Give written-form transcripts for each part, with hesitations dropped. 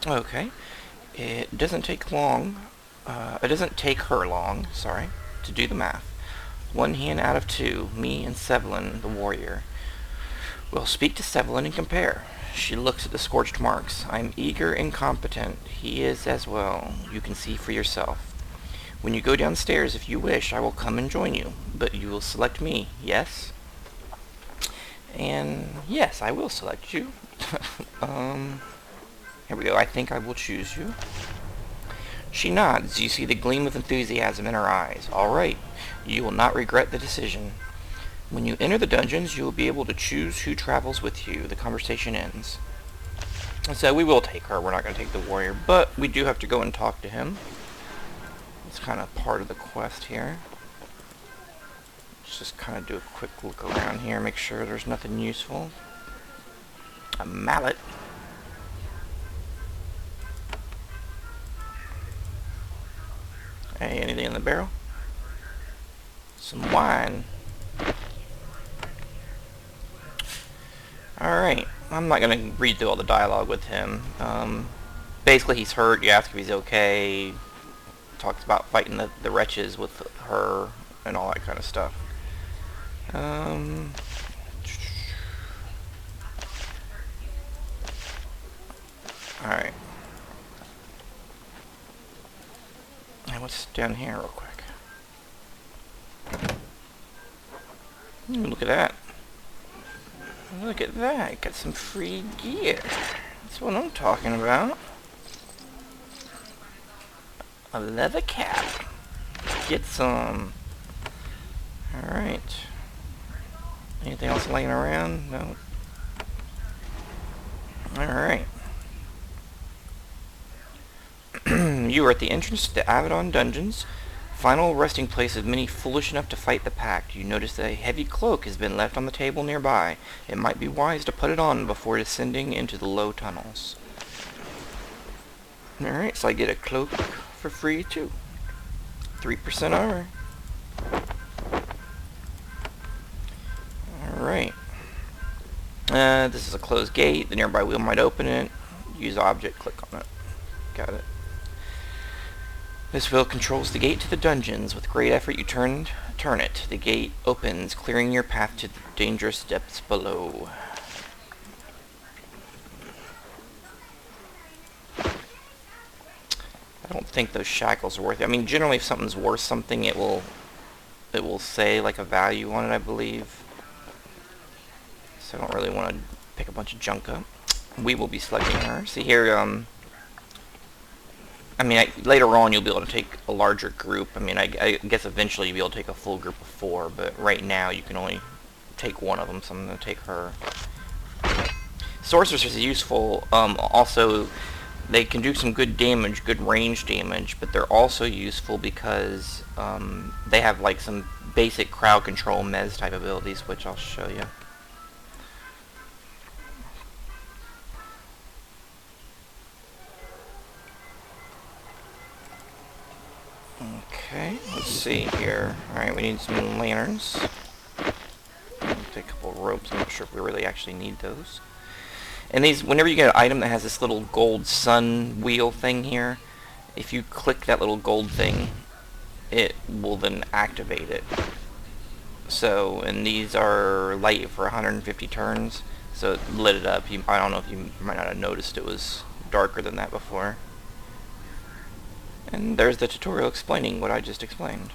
Okay. It doesn't take long. It doesn't take her long, sorry, to do the math. One hand out of two, me and Sevelin, the warrior. We'll speak to Sevelin and compare. She looks at the scorched marks. I'm eager and competent. He is as well. You can see for yourself. When you go downstairs, if you wish, I will come and join you. But you will select me, yes? And yes, I will select you. Here we go. I think I will choose you. She nods. You see the gleam of enthusiasm in her eyes. All right. You will not regret the decision. When you enter the dungeons, you will be able to choose who travels with you. The conversation ends. So we will take her. We're not going to take the warrior, but we do have to go and talk to him. It's kind of part of the quest here. Let's just kind of do a quick look around here, make sure there's nothing useful. A mallet. Hey, anything in the barrel? Some wine. Alright, I'm not going to read through all the dialogue with him. Basically, he's hurt. You ask if he's okay. Talks about fighting the wretches with her and all that kind of stuff. Alright. What's down here real quick? Look at that. Look at that. Got some free gear. That's what I'm talking about. A leather cap. Get some. Alright. Anything else laying around? No. Alright. You are at the entrance to the Avadon dungeons, final resting place of many foolish enough to fight the pact. You notice that a heavy cloak has been left on the table nearby. It might be wise to put it on before descending into the low tunnels. Alright, so I get a cloak for free too. 3% armor. Alright. This is a closed gate. The nearby wheel might open it. Use object, click on it. Got it. This wheel controls the gate to the dungeons. With great effort you turn it. The gate opens, clearing your path to the dangerous depths below. I don't think those shackles are worth it. I mean, generally if something's worth something, it will say like a value on it, I believe. So I don't really want to pick a bunch of junk up. We will be selecting her. See here, I mean, later on you'll be able to take a larger group. I mean, I guess eventually you'll be able to take a full group of 4, but right now you can only take one of them, so I'm going to take her. Sorcerers is useful. Also, they can do some good damage, good range damage, but they're also useful because they have like some basic crowd control mez type abilities, which I'll show you. Okay, let's see here. Alright, we need some lanterns. Take a couple of ropes. I'm not sure if we really actually need those. And these, whenever you get an item that has this little gold sun wheel thing here, if you click that little gold thing, it will then activate it. So, and these are light for 150 turns, so it lit it up. I don't know if you might not have noticed it was darker than that before. And there's the tutorial explaining what I just explained.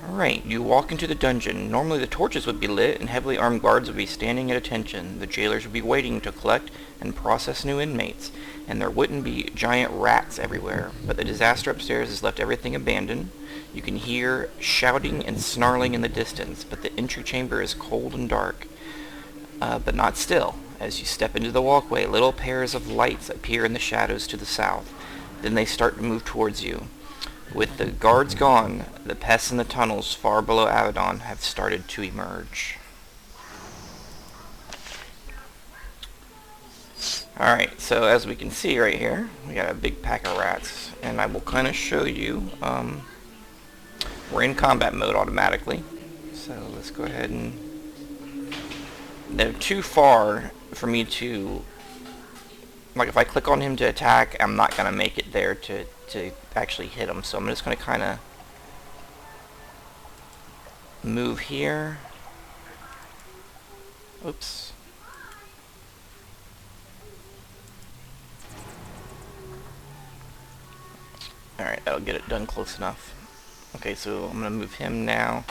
Alright, you walk into the dungeon. Normally the torches would be lit and heavily armed guards would be standing at attention. The jailers would be waiting to collect and process new inmates, and there wouldn't be giant rats everywhere. But the disaster upstairs has left everything abandoned. You can hear shouting and snarling in the distance, but the entry chamber is cold and dark. But not still. As you step into the walkway, little pairs of lights appear in the shadows to the south. Then they start to move towards you. With the guards gone, the pests in the tunnels far below Avadon have started to emerge. Alright, so as we can see right here, we got a big pack of rats. And I will kind of show you, we're in combat mode automatically. So let's go ahead and they're too far for me to, like, if I click on him to attack, I'm not going to make it there to actually hit him. So I'm just going to kind of move here. Oops. Alright, that'll get it done close enough. Okay, so I'm going to move him now.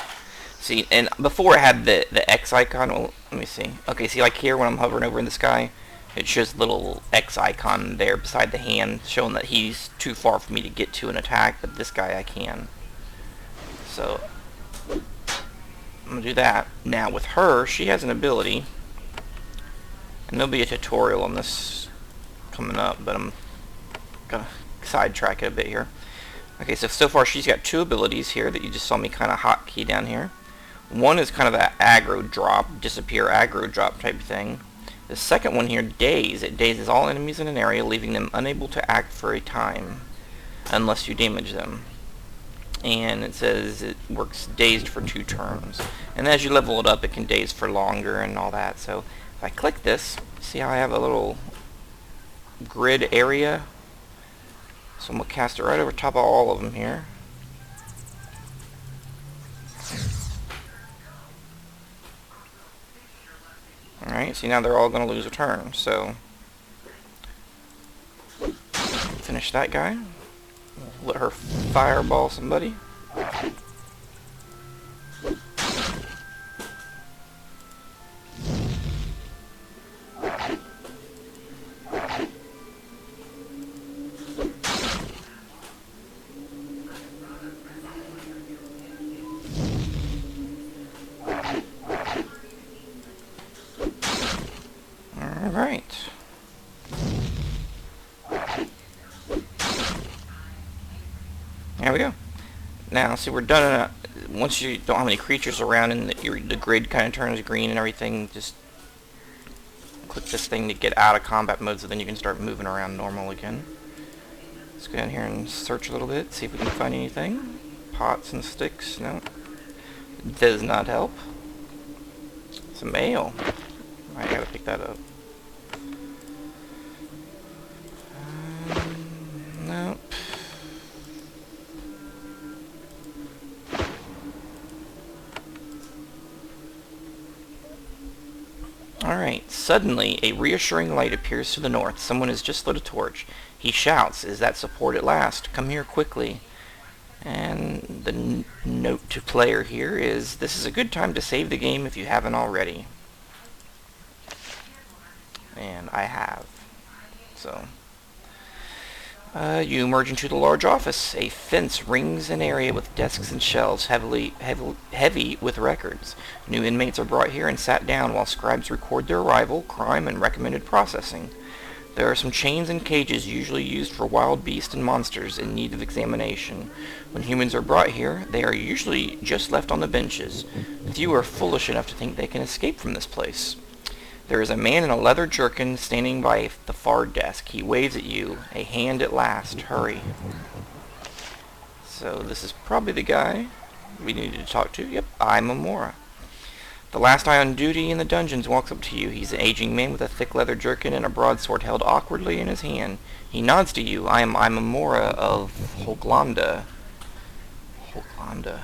See, and before I had the X icon, well, let me see. Okay, see, like here when I'm hovering over in the sky, it shows a little X icon there beside the hand, showing that he's too far for me to get to an attack, but this guy I can. So, I'm going to do that. Now, with her, she has an ability, and there'll be a tutorial on this coming up, but I'm going to sidetrack it a bit here. Okay, so far she's got two abilities here that you just saw me kind of hotkey down here. One is kind of that aggro drop, disappear aggro drop type thing. The second one here, daze. It dazes all enemies in an area, leaving them unable to act for a time, unless you damage them. And it says it works dazed for 2 turns. And as you level it up, it can daze for longer and all that. So if I click this, see how I have a little grid area? So I'm going to cast it right over top of all of them here. Alright, see now they're all going to lose a turn. So, finish that guy. Let her fireball somebody. Alright. There we go. Now, see, we're done. Once you don't have any creatures around and the grid kind of turns green and everything, just click this thing to get out of combat mode so then you can start moving around normal again. Let's go down here and search a little bit, see if we can find anything. Pots and sticks, no. Does not help. Some mail. I gotta pick that up. Nope. Alright, suddenly a reassuring light appears to the north. Someone has just lit a torch. He shouts, "Is that support at last? Come here quickly." And the note to player here is, this is a good time to save the game if you haven't already. And I have. So, you emerge into the large office. A fence rings an area with desks and shelves heavy with records. New inmates are brought here and sat down while scribes record their arrival, crime, and recommended processing. There are some chains and cages usually used for wild beasts and monsters in need of examination. When humans are brought here, they are usually just left on the benches. Few are foolish enough to think they can escape from this place. There is a man in a leather jerkin standing by the far desk. He waves at you. A hand at last. Hurry. So this is probably the guy we needed to talk to. Yep, I'm Amora. The last eye on duty in the dungeons walks up to you. He's an aging man with a thick leather jerkin and a broadsword held awkwardly in his hand. He nods to you. I'm Amora of Hoglanda. Hoglanda.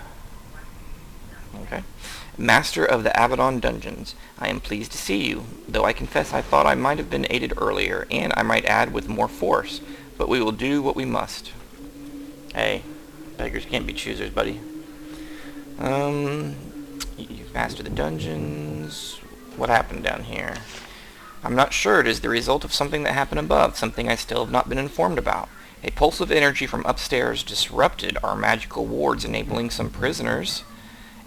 Okay. Master of the Avadon dungeons. I am pleased to see you, though I confess I thought I might have been aided earlier, and I might add with more force, but we will do what we must. Hey, beggars can't be choosers, buddy. You've mastered the dungeons. What happened down here? I'm not sure. It is the result of something that happened above, something I still have not been informed about. A pulse of energy from upstairs disrupted our magical wards, enabling some prisoners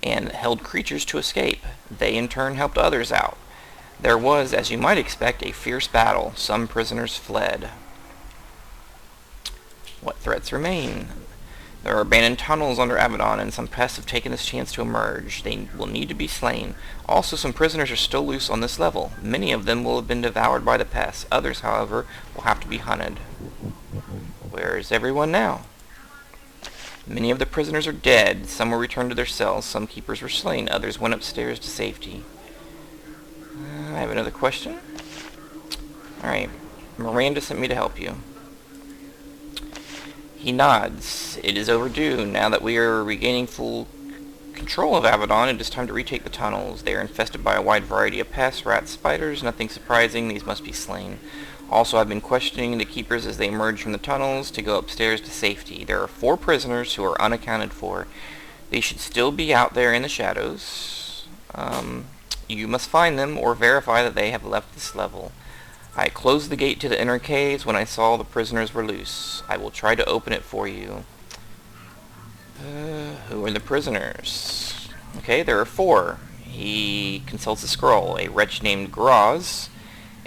and held creatures to escape. They in turn helped others out. There was, as you might expect, a fierce battle. Some prisoners fled. What threats remain? There are abandoned tunnels under Avadon, and some pests have taken this chance to emerge. They will need to be slain. Also, some prisoners are still loose on this level. Many of them will have been devoured by the pests. Others, however, will have to be hunted. Where is everyone now? Many of the prisoners are dead. Some were returned to their cells. Some keepers were slain. Others went upstairs to safety. I have another question. Alright, Miranda sent me to help you. He nods. It is overdue. Now that we are regaining full control of Avadon, it is time to retake the tunnels. They are infested by a wide variety of pests, rats, spiders. Nothing surprising. These must be slain. Also, I've been questioning the keepers as they emerge from the tunnels to go upstairs to safety. There are 4 prisoners who are unaccounted for. They should still be out there in the shadows. You must find them or verify that they have left this level. I closed the gate to the inner caves when I saw the prisoners were loose. I will try to open it for you. Who are the prisoners? Okay, there are 4. He consults a scroll. A wretch named Graz,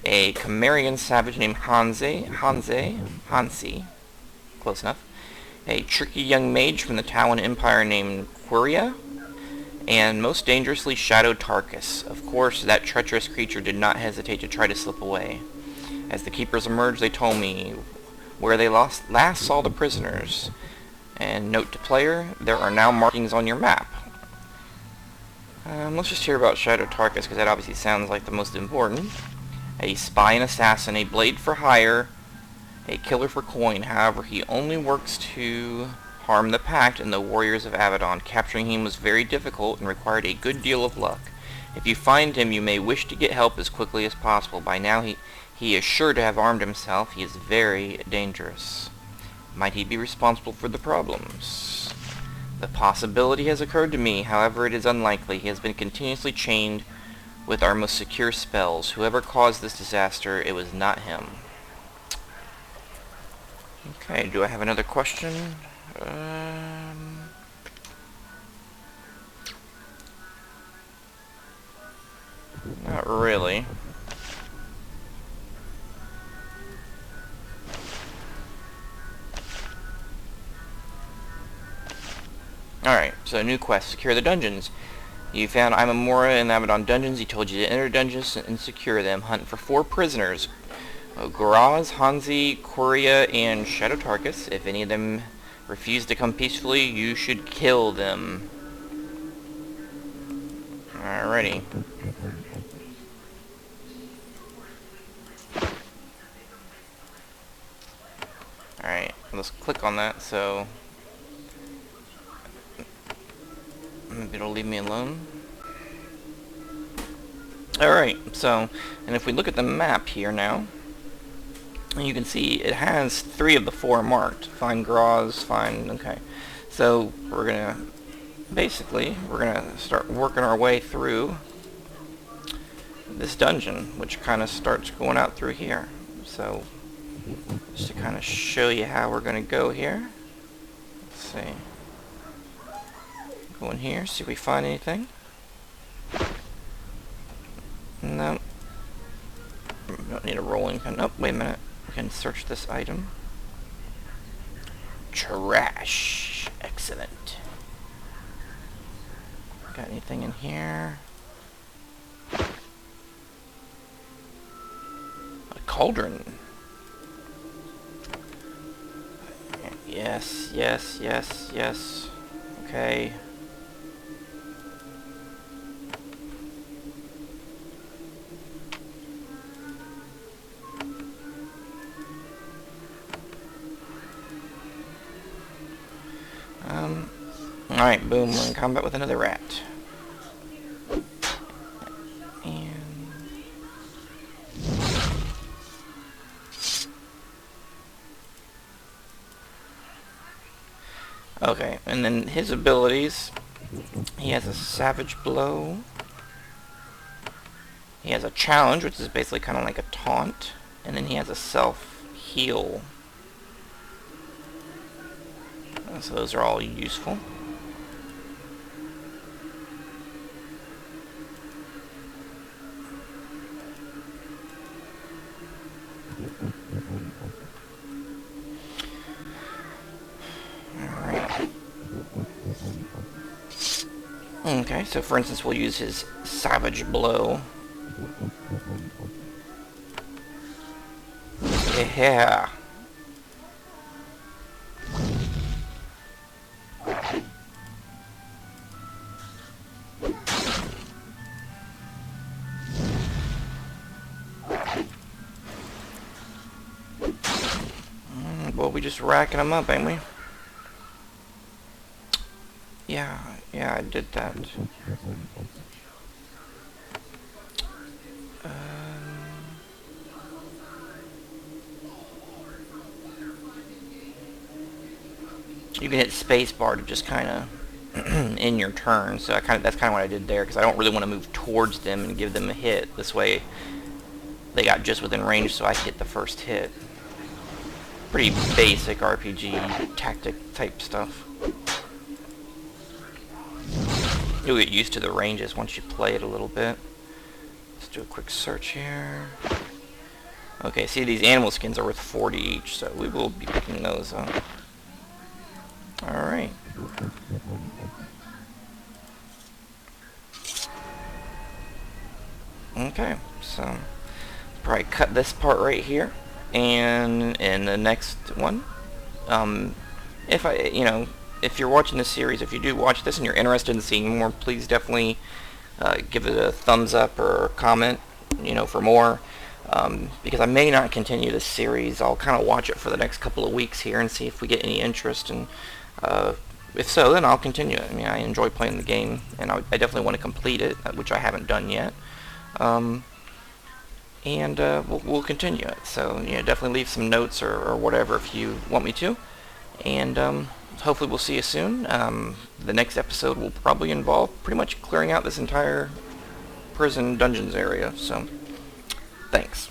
a Cimmerian savage named Hansi, close enough, a tricky young mage from the Talon Empire named Quria, and most dangerously Shadow Tarkus. Of course, that treacherous creature did not hesitate to try to slip away. As the keepers emerged, they told me where they last saw the prisoners. And note to player, there are now markings on your map. Let's just hear about Shadow Tarkus, because that obviously sounds like the most important. A spy and assassin, a blade for hire, a killer for coin. However, he only works to harm the Pact and the warriors of Avadon. Capturing him was very difficult and required a good deal of luck. If you find him, you may wish to get help as quickly as possible. By now, he is sure to have armed himself. He is very dangerous. Might he be responsible for the problems? The possibility has occurred to me, however it is unlikely. He has been continuously chained with our most secure spells. Whoever caused this disaster, it was not him. Okay, do I have another question? Not really. Alright, so new quest, secure the dungeons. You found Imamura in the Avadon dungeons. He told you to enter dungeons and secure them. Hunt for 4 prisoners. Goraz, Hansi, Quria, and Shadow Tarkus. If any of them refuse to come peacefully, you should kill them. Alrighty. Alright, let's click on that, so maybe it'll leave me alone. Alright, so, and if we look at the map here now, you can see it has 3 of the 4 marked. Find Graz, okay. So, we're gonna start working our way through this dungeon, which kind of starts going out through here. So, just to kind of show you how we're gonna go here. Let's see. Go in here, see if we find anything. No. Don't need a rolling pin. Oh, wait a minute. We can search this item. Trash. Excellent. Got anything in here? A cauldron. Yes, yes, yes, yes. Okay. Alright, boom, we're in combat with another rat. Okay, and then his abilities, he has a Savage Blow. He has a Challenge, which is basically kind of like a taunt. And then he has a Self-Heal. So those are all useful. Alright. Okay, so for instance we'll use his Savage Blow. Yeah. Well, we just racking them up, ain't we? Yeah, I did that. You can hit spacebar to just kind of in your turn. So that's kind of what I did there, because I don't really want to move towards them and give them a hit. This way, they got just within range, so I hit the first hit. Pretty basic RPG tactic type stuff. You'll get used to the ranges once you play it a little bit. Let's do a quick search here. Okay, see, these animal skins are worth 40 each, so we will be picking those up. Alright. Okay, so probably cut this part right here, and in the next one, if you're watching this series, if you do watch this and you're interested in seeing more, please definitely give it a thumbs up or a comment, for more, because I may not continue this series. I'll kind of watch it for the next couple of weeks here and see if we get any interest, and if so, then I'll continue it. I mean, I enjoy playing the game, and I definitely want to complete it, which I haven't done yet. We'll continue it. So definitely leave some notes or whatever if you want me to. And hopefully we'll see you soon. The next episode will probably involve pretty much clearing out this entire prison dungeons area. So thanks.